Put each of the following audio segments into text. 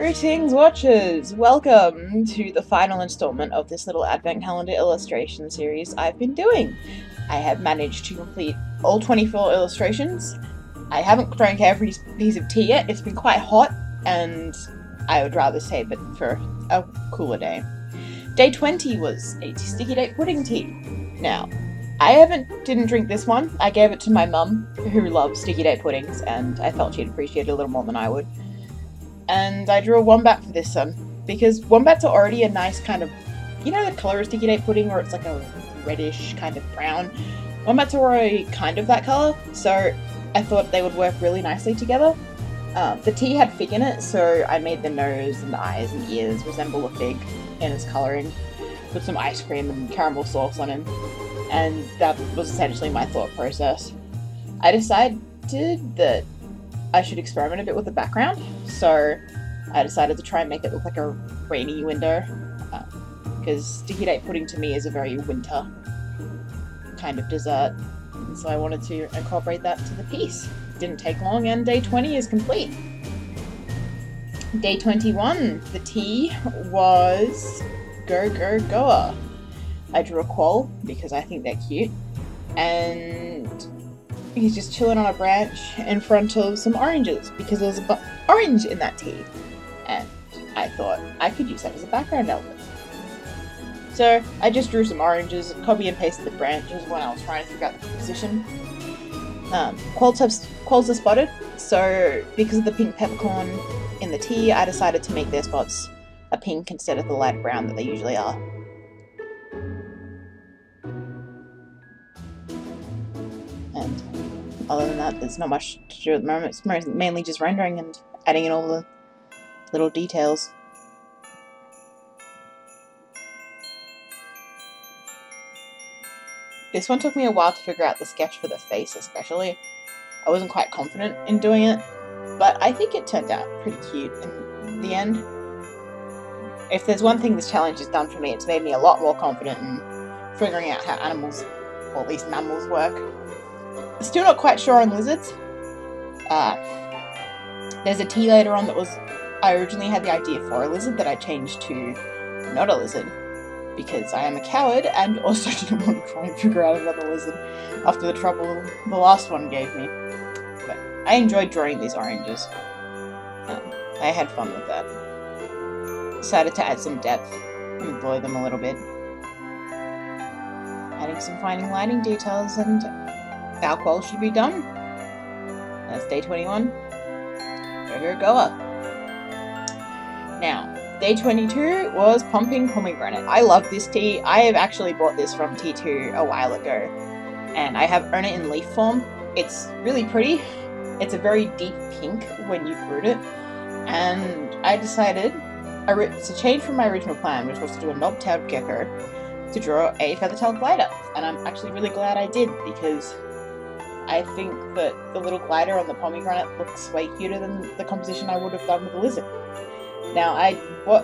Greetings, watchers! Welcome to the final installment of this little advent calendar illustration series I've been doing. I have managed to complete all 24 illustrations. I haven't drank every piece of tea yet. It's been quite hot, and I would rather save it for a cooler day. Day 20 was a sticky date pudding tea. Now, I didn't drink this one. I gave it to my mum, who loves sticky date puddings, and I felt she'd appreciate it a little more than I would. And I drew a wombat for this one, because wombats are already a nice kind of, you know the colour of sticky date pudding where it's like a reddish kind of brown? Wombats are already kind of that colour, so I thought they would work really nicely together. The tea had fig in it, so I made the nose and the eyes and ears resemble a fig in its colouring, with some ice cream and caramel sauce on him, and that was essentially my thought process. I decided that I should experiment a bit with the background, so I decided to try and make it look like a rainy window, because sticky date pudding to me is a very winter kind of dessert, and so I wanted to incorporate that to the piece. Didn't take long, and day 20 is complete. Day 21, the tea was Go Go Goa. I drew a quoll because I think they're cute, and he's just chilling on a branch in front of some oranges because there was an orange in that tea, and I thought I could use that as a background element. So I just drew some oranges, copy and pasted the branches when I was trying to figure out the position. Quolls are spotted, so because of the pink peppercorn in the tea, I decided to make their spots a pink instead of the light brown that they usually are. And other than that, there's not much to do at the moment. It's mainly just rendering and adding in all the little details. This one took me a while to figure out the sketch for the face especially. I wasn't quite confident in doing it, but I think it turned out pretty cute in the end. If there's one thing this challenge has done for me, it's made me a lot more confident in figuring out how animals, or at least mammals, work. Still not quite sure on lizards. There's a tea later on that I originally had the idea for a lizard that I changed to not a lizard, because I am a coward and also didn't want to try and figure out another lizard after the trouble the last one gave me. But I enjoyed drawing these oranges. I had fun with that. Decided to add some depth and blow them a little bit. Adding some fine lighting details, and our quoll should be done. That's day 21. Go Go Goa. Now, day 22 was Pumping Pomegranate. I love this tea. I have actually bought this from T2 a while ago, and I have earned it in leaf form. It's really pretty. It's a very deep pink when you fruit it, and I decided to change from my original plan, which was to do a knob-tailed gecko, to draw a feather-tailed glider, and I'm actually really glad I did, because I think that the little glider on the pomegranate looks way cuter than the composition I would have done with the lizard. Now, I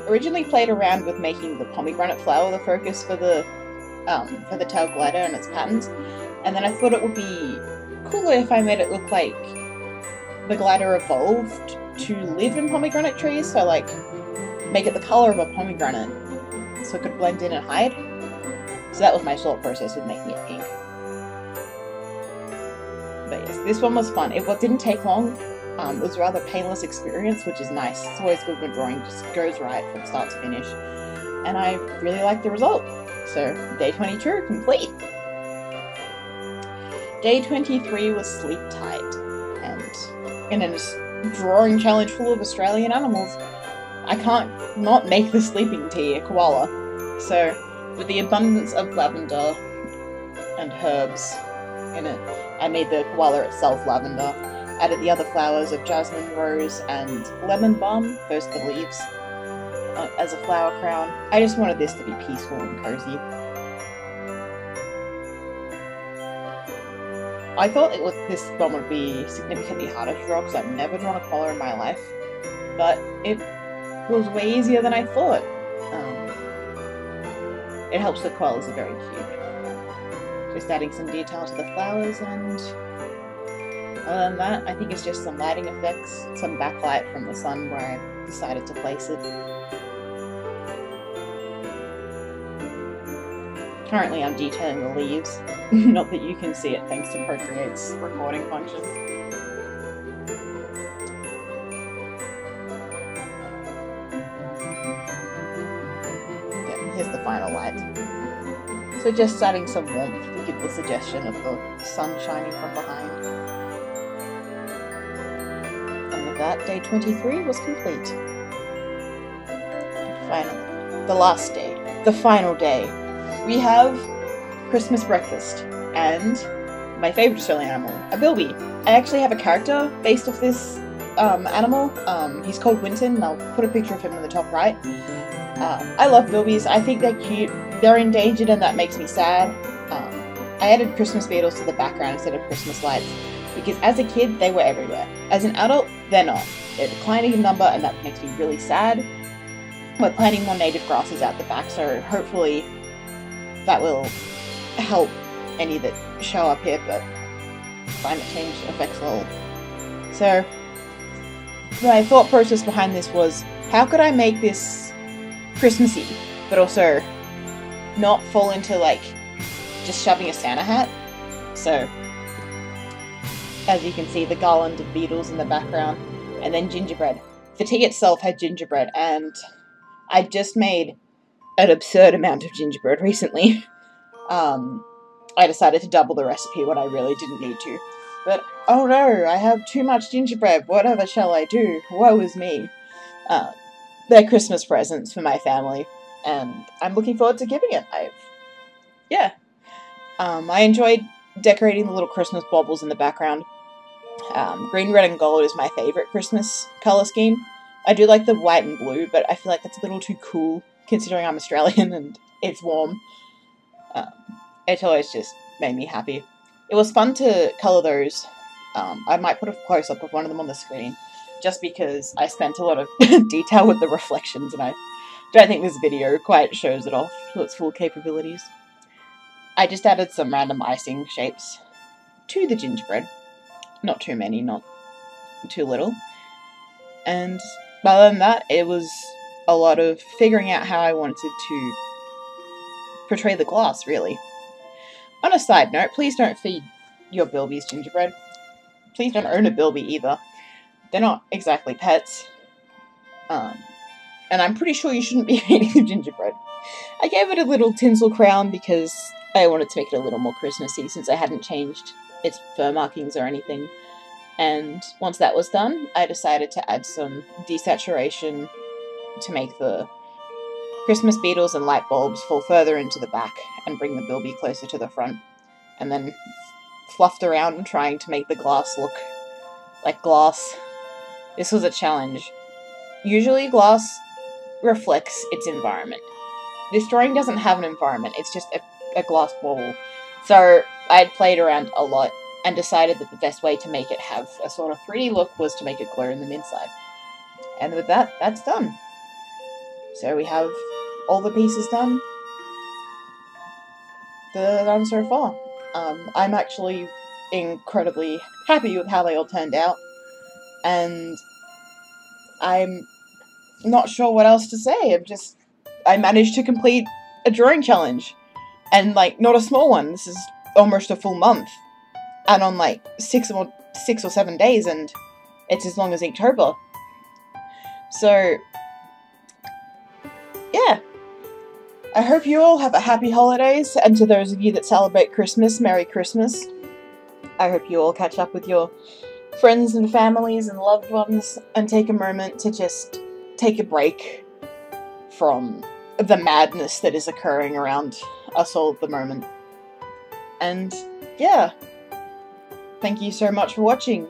originally played around with making the pomegranate flower the focus for the tail glider and its patterns, and then I thought it would be cooler if I made it look like the glider evolved to live in pomegranate trees, so like make it the colour of a pomegranate so it could blend in and hide. So that was my thought process with making it pink. But yes, this one was fun. It didn't take long. It was a rather painless experience, which is nice. It's always good when drawing just goes right from start to finish. And I really liked the result. So, day 22 complete. Day 23 was Sleep Tight. And in a drawing challenge full of Australian animals, I can't not make the sleeping tea a koala. So, with the abundance of lavender and herbs in it, I made the koala itself lavender. Added the other flowers of jasmine, rose, and lemon balm, those are the leaves, as a flower crown. I just wanted this to be peaceful and cozy. I thought this one would be significantly harder to draw because I've never drawn a koala in my life, but it was way easier than I thought. It helps the koalas are very cute. Just adding some detail to the flowers and Other than that, I think it's just some lighting effects, some backlight from the sun where I decided to place it. Currently I'm detailing the leaves. Not that you can see it thanks to Procreate's recording function. Yeah, here's the final light. So just adding some warmth to give the suggestion of the sun shining from behind. And with that, day 23 was complete. And finally, the last day, the final day, we have Christmas breakfast, and my favourite Australian animal, a bilby. I actually have a character based off this animal. He's called Winton, and I'll put a picture of him in the top right. I love bilbies. I think they're cute. They're endangered, and that makes me sad. I added Christmas beetles to the background instead of Christmas lights, because as a kid, they were everywhere. As an adult, they're not. They're declining in number, and that makes me really sad. We're planting more native grasses out the back, so hopefully that will help any that show up here, but climate change affects all. So, my thought process behind this was, how could I make this Christmassy, but also not fall into, like, just shoving a Santa hat? So, as you can see, the garland of beetles in the background, and then gingerbread. The tea itself had gingerbread, and I just made an absurd amount of gingerbread recently. I decided to double the recipe when I really didn't need to. But, oh no, I have too much gingerbread, whatever shall I do? Woe is me. They're Christmas presents for my family, and I'm looking forward to giving it. I enjoyed decorating the little Christmas baubles in the background. Green, red, and gold is my favourite Christmas colour scheme. I do like the white and blue, but I feel like that's a little too cool, considering I'm Australian and it's warm. It always just made me happy. It was fun to colour those. I might put a close-up of one of them on the screen, just because I spent a lot of detail with the reflections, and I don't think this video quite shows it off to its full capabilities. I just added some random icing shapes to the gingerbread. Not too many, not too little. And other than that, it was a lot of figuring out how I wanted to portray the glass, really. On a side note, please don't feed your bilbies gingerbread. Please don't own a bilby either. They're not exactly pets. And I'm pretty sure you shouldn't be feeding them gingerbread. I gave it a little tinsel crown because I wanted to make it a little more Christmassy, since I hadn't changed its fur markings or anything. And once that was done, I decided to add some desaturation to make the Christmas beetles and light bulbs fall further into the back and bring the bilby closer to the front. And then fluffed around trying to make the glass look like glass. This was a challenge. Usually glass reflects its environment. This drawing doesn't have an environment, it's just a glass ball. So I had played around a lot and decided that the best way to make it have a sort of 3D look was to make it glow in the inside. And with that, that's done. So we have all the pieces done. They're done so far. I'm actually incredibly happy with how they all turned out, and I'm not sure what else to say. I managed to complete a drawing challenge, and like, not a small one. This is almost a full month, and on like 6 or 7 days, and it's as long as Inktober. So yeah, I hope you all have a happy holidays, and to those of you that celebrate Christmas, Merry Christmas. I hope you all catch up with your friends and families and loved ones and take a moment to just take a break from the madness that is occurring around us all at the moment. And yeah, thank you so much for watching.